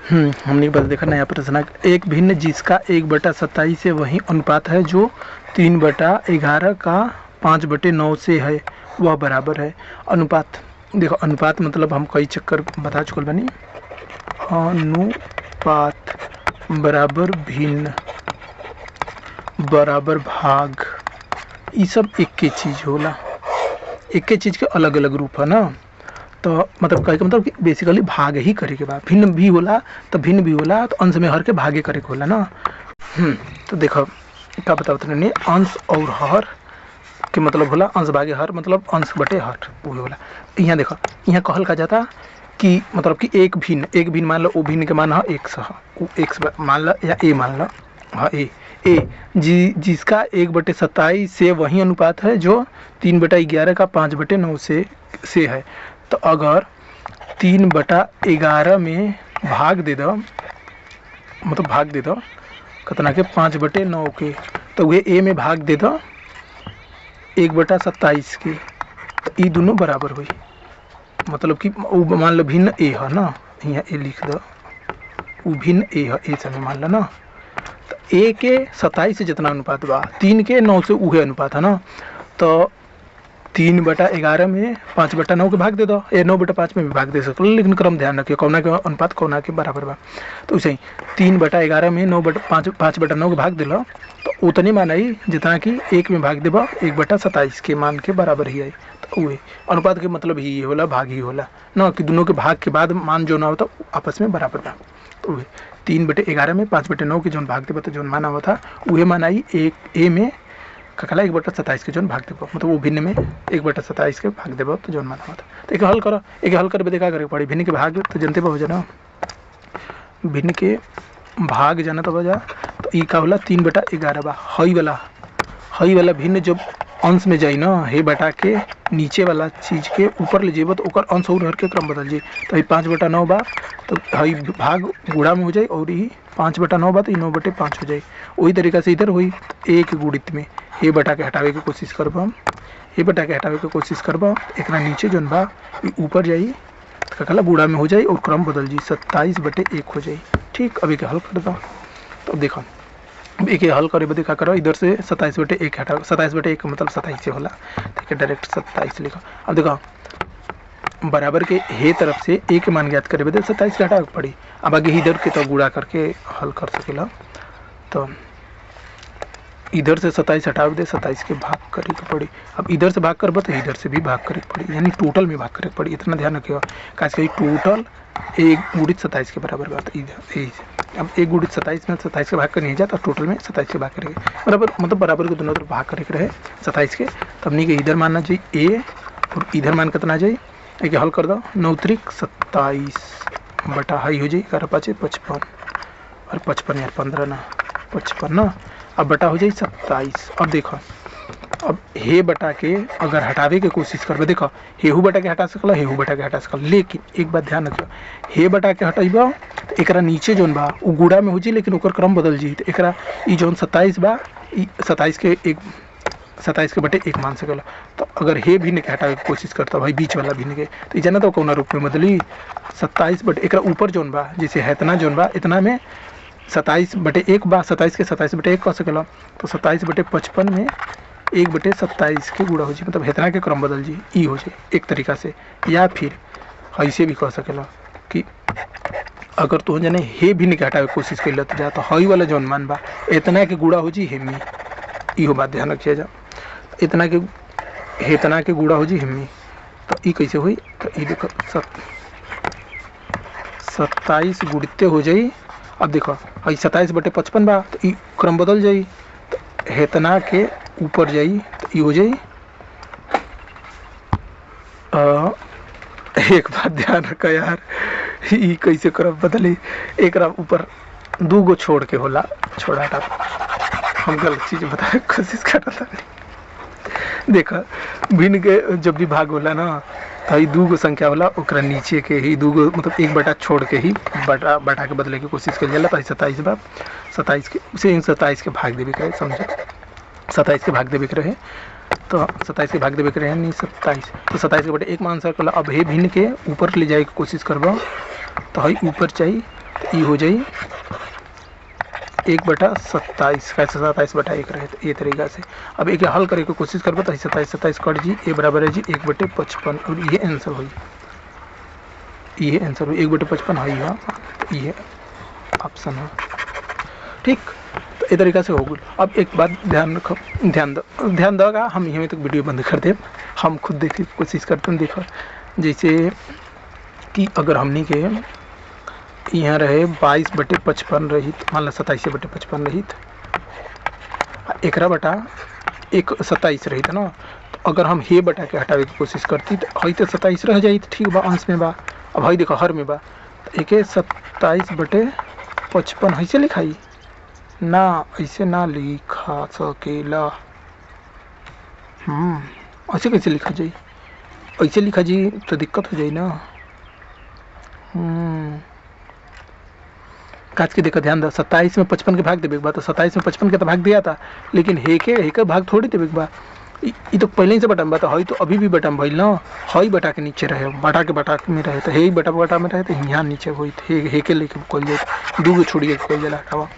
हमने बस देखा नया प्रश्न। एक भिन्न जिसका 1/27 से वही अनुपात है जो 3/11 का 5/9 से है, वह बराबर है। अनुपात, देखो अनुपात मतलब हम कई चक्कर बता चुकल बनी। अनुपात बराबर भिन्न बराबर भाग, ये सब एक के चीज़ होला, एक के चीज़ के अलग अलग रूप है ना। तो मतलब कहे के मतलब कि बेसिकली भाग ही करे के बाद भिन्न भी होला, तो भिन्न भी होला तो अंश में हर के भागे करे के होला ना। तो देखो क्या बताते नहीं, अंश और हर के मतलब होला अंश भागे हर, मतलब अंश बटे हर वो होला। यहाँ देखो यहाँ कहल का जाता कि मतलब कि एक भिन्न मान लो, वो भिन्न के मान है एक्स, वो एक्स मान लो या ए मान लो, हाँ ए जिसका 1/27 से वही अनुपात है जो 3/11 का 5/9 से है। तो अगर 3/11 में भाग दे दो, मतलब भाग दे दो कितना के 5/9 के, तो वे ए में भाग दे दो 1/27 के, तो ये दोनों बराबर हुई। मतलब कि वो मान लो भिन्न ए है ना, यहाँ ए लिख दो, वो भिन्न ए है, ए समय मान लो ना। तो ए के 27 से जितना अनुपात बा 3 के 9 से उहे अनुपात है ना। तो 3/11 में 5/9 के भाग दे दो, या 9/5 में भी भाग दे सकते, लेकिन क्रम ध्यान रखिए कौना के अनुपात कौना के बराबर बा। तो वैसे ही 3/11 में 5/9 के भाग दिलो, तो उतने मान आई जितना कि 1 में भाग देबा 1/27 के मान के बराबर ही आई। तो वही अनुपात के मतलब ही होला, भाग ही होला ना, कि दोनों के भाग के बाद मान जो ना होता आपस में बराबर बा। तो वही 3/11 में 5/9 के जो भाग देबा तो जो मान हुआ था वही मान आई एक ए में कला 1/27 के जोन भाग देबो, मतलब वो भिन्न में 1/27 के भाग देबो तो जोन माना होता। तो एक हल करो, एक हल कर देखा करे पड़ी भिन्न के भाग तो जनते हो जाना, भिन्न के भाग जाना तो बजा। तो ई का होला 3/11 बा, हई वाला भिन्न जब अंश में जाई ना, हे बटा के नीचे वाला चीज के ऊपर ले जेबो तो ओकर अंश और हर के क्रम बदल जाई। तो 5/9 बा, तो हई भाग गुणा में हो जाए, और ये 5/9 बा तो 9/5 हो जाए। वही तरीका से इधर हुई एक गुणित में हे बटा के हटावे की कोशिश करब, हम हे बटा के हटावे की कोशिश करब, एक नीचे जौन बा ऊपर जाई तो कहला गुणा में हो जाए और क्रम बदल जाई, 27/1 हो जाए। ठीक, अभी के हल कर दो। तो देखो अब एक हल करे बदे क्या करो, इधर से 27/1 हटाओ, 27/1 मतलब 27 से होला, ठीक है डायरेक्ट 27 लिखो। अब देखो बराबर के हे तरफ से एक मान ज्ञात करे बदे 27 के हटावे पड़ी। अब आगे इधर के तो गुणा करके हल कर सकेला। तो इधर से 27 हटावे दे, 27 के भाग करे के पड़ी। अब इधर से भाग करब तो इधर से भी भाग करे के पड़ी, यानी टोटल में भाग करे के पड़ी। इतना ध्यान रखिएगा काश कही टोटल 1/27 के बराबर बात इधर। अब 1/27 में 27 के भाग कर नहीं जाता, टोटल में 27 के भाग करेंगे बराबर, मतलब बराबर को दोनों तरफ भाग करे के रहे 27 के। तब नहीं कि इधर मानना चाहिए ए और इधर मान कितना जाए, एक हल कर दो 9×3 27 बटा हाई हो जाए 11×5 55 और 55 यार 15 ना 55 ना, अब बटा हो जाए 27। अब देखो अब हे बटा के अगर हटावे के कोशिश करबे, देखो हेहू बटा के हटा सकला, हेहू बटा के हटा सकला, लेकिन एक बात ध्यान रखियो हे बटा के हटाइबा तो एकरा नीचे जोन बा वो गुणा में हो जी, लेकिन ओकर क्रम बदल जी। तो एकरा ई जोन 27 बा, 27 के बटे 1 मान सकेला। तो अगर हे भिन्न के हटावे की कोशिश करता भाई बीच वाला भिन्न के, तो जाना तो कौन रूप में बदली 27 बटे एकरा ऊपर जोन बा जैसे है इतना जोन बा इतना में 27/1 बा, 27 के 27/1 कह सकेला। तो 27/55 में 1/27 के गुणा हो जी, मतलब इतना के क्रम बदल जी ई हो जाए एक तरीका से। या फिर ऐसे भी कह सकेला कि अगर तो जाने हे भिन्न के हटावे कोशिश कर तो जा, तो हई वाला जौन मान बा इतना के गुणा हो जी हेमी, इहो बात ध्यान रखिए जा, इतना के गुणा हो जी हेमी। तो ई कैसे हुई, तो ई देखो 27 गुणित हो जाई। अब देखो हई 27/55 बा, तो ई क्रम बदल जाई, तो हेतना के ऊपर जाई तो ई हो जाई। एक बात ध्यान रखा यार, ई कैसे क्रम बदली, एक ऊपर 2 गो छोड़ के होला, छोड़ा था हम गलत चीज़ बताने की कोशिश कर रहा था। देखा भिन्न के जब भी भाग होला ना, तो ई 2 गो संख्या होला, ओकरा नीचे के ही 2 गो मतलब 1 बटा छोड़ के ही बटा के बदले की कोशिश कर जाला। 27 बा, 27 के उसे 27 के भाग देवे के समझो, 27 के भाग देवे के रहे, तो 27 के भाग देवे के रहे नहीं 27, तो 27 के बटे 1 मान सकला। अब हे भिन्न के ऊपर ले जाए की कोशिश करबो, तो हई ऊपर चाहिए तो ये हो जाई 1/27, कैसे 27/1 रहे तो ये तरीका से। अब एक हल करे की कोशिश करबो तो 27 कट जी, ए बराबर है जी 1/55 और ये आंसर हुई, ये आंसर हुई 1/55 है। हाँ ये ऑप्शन है, ठीक। तो ये तरीका से हो गई। अब एक बात ध्यान रखो, ध्यान दोगा, हम यहीं तक वीडियो बंद कर दे, हम खुद देखने की कोशिश करते हैं। देखो जैसे कि अगर हमने के यहाँ रहे 22/55 रहित, मान लो 27/55 रहित, एकरा बटा 27 रहित ना, तो अगर हम हे बटा के हटावे की कोशिश करती तो हई तो 27 रह जाती, ठीक बा, अंश में बा। अब हई देखो हर में बा, तो एक 27/55 ऐसे लिखाई ना, ऐसे ना लिखा सकेला। ऐसे कैसे लिखा जाए, ऐसे लिखा जी तो दिक्कत हो जाए ना। काज के देखो ध्यान दो, 27 में 55 के भाग देवे बा, तो 27 में 55 के तो भाग दिया था, लेकिन हे के भाग थोड़ी देवे बा। ये तो पहले ही से बटन बा, तो हई तो अभी भी बटन भइल ना, हई बटा के नीचे रहे, बटा में रहे, तो हे बटा में रहे, तो यहाँ नीचे हुई हे के लेके कोई जाए, 2 छोड़िए कोई जला हटावा।